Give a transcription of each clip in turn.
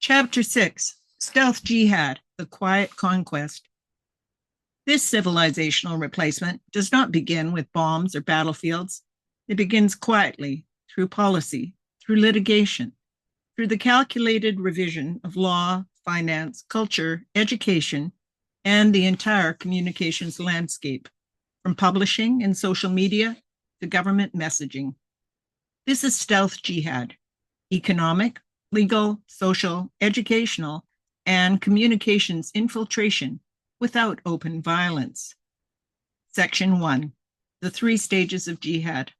Chapter 6, Stealth Jihad, the Quiet Conquest. This civilizational replacement does not begin with bombs or battlefields. It begins quietly, through policy, through litigation, through the calculated revision of law, finance, culture, education, and the entire communications landscape, from publishing and social media to government messaging. This is stealth jihad, economic, legal, social, educational, and communications infiltration without open violence. Section 1, the 3 stages of jihad.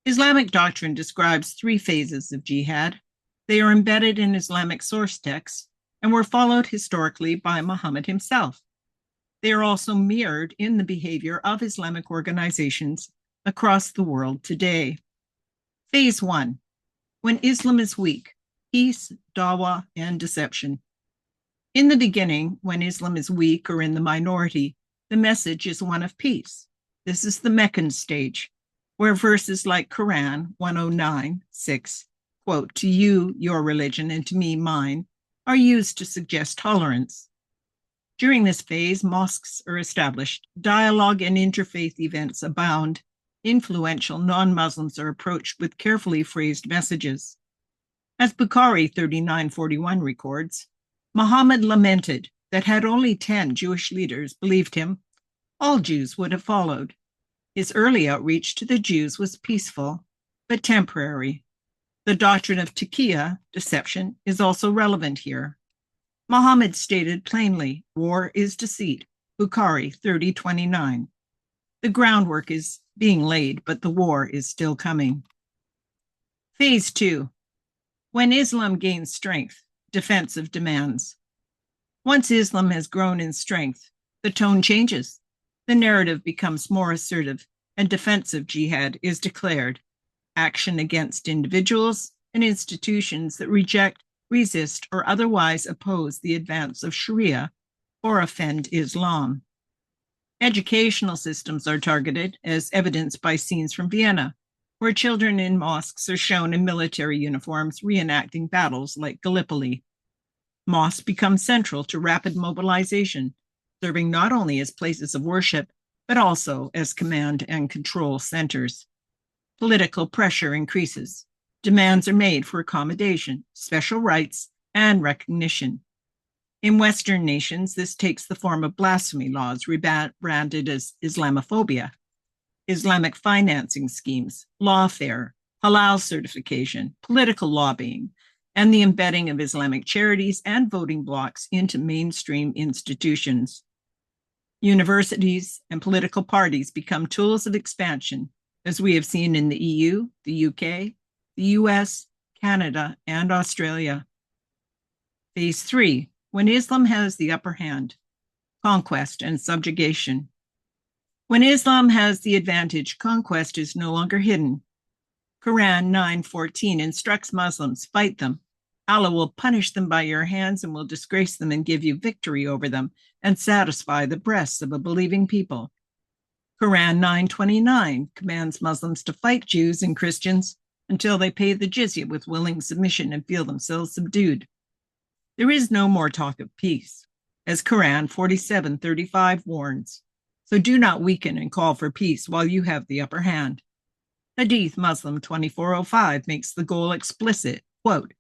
Islamic doctrine describes 3 phases of jihad. They are embedded in Islamic source texts and were followed historically by Muhammad himself. They are also mirrored in the behavior of Islamic organizations across the world today. Phase 1, when Islam is weak, peace, dawah, and deception. In the beginning, when Islam is weak or in the minority, the message is one of peace. This is the Meccan stage, where verses like Quran 109:6, quote, "To you, your religion, and to me, mine," are used to suggest tolerance. During this phase, mosques are established, dialogue and interfaith events abound, influential non-Muslims are approached with carefully phrased messages. As Bukhari 39:41 records, Muhammad lamented that had only 10 Jewish leaders believed him, all Jews would have followed. His early outreach to the Jews was peaceful, but temporary. The doctrine of taqiyya, deception, is also relevant here. Muhammad stated plainly, war is deceit, Bukhari 30:29. The groundwork is being laid, but the war is still coming. Phase 2, when Islam gains strength, defensive demands. Once Islam has grown in strength, the tone changes. The narrative becomes more assertive, and defensive jihad is declared. Action against individuals and institutions that reject, resist, or otherwise oppose the advance of Sharia or offend Islam. Educational systems are targeted, as evidenced by scenes from Vienna, where children in mosques are shown in military uniforms reenacting battles like Gallipoli. Mosques become central to rapid mobilization, serving not only as places of worship, but also as command and control centers. Political pressure increases. Demands are made for accommodation, special rights, and recognition. In Western nations, this takes the form of blasphemy laws rebranded as Islamophobia, Islamic financing schemes, lawfare, halal certification, political lobbying, and the embedding of Islamic charities and voting blocs into mainstream institutions. Universities and political parties become tools of expansion, as we have seen in the EU, the UK, the US, Canada, and Australia. Phase 3, when Islam has the upper hand, conquest and subjugation. When Islam has the advantage, conquest is no longer hidden. Quran 9:14 instructs Muslims, fight them. Allah will punish them by your hands and will disgrace them and give you victory over them and satisfy the breasts of a believing people. Quran 9:29 commands Muslims to fight Jews and Christians until they pay the jizya with willing submission and feel themselves subdued. There is no more talk of peace, as Quran 47:35 warns. So do not weaken and call for peace while you have the upper hand. Hadith Muslim 2405 makes the goal explicit, quote,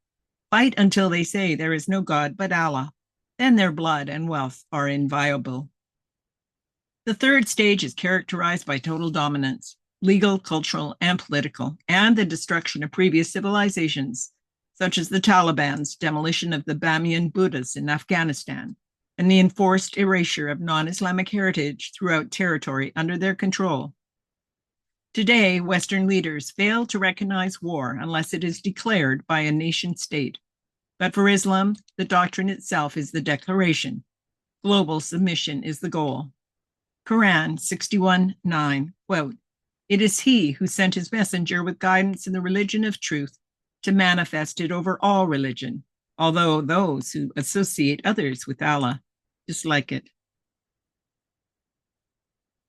"Fight until they say there is no God but Allah. Then their blood and wealth are inviolable." The 3rd stage is characterized by total dominance, legal, cultural, and political, and the destruction of previous civilizations, such as the Taliban's demolition of the Bamiyan Buddhas in Afghanistan, and the enforced erasure of non-Islamic heritage throughout territory under their control. Today, Western leaders fail to recognize war unless it is declared by a nation state. But for Islam, the doctrine itself is the declaration. Global submission is the goal. Quran 61:9, quote, "It is he who sent his messenger with guidance in the religion of truth to manifest it over all religion, although those who associate others with Allah dislike it."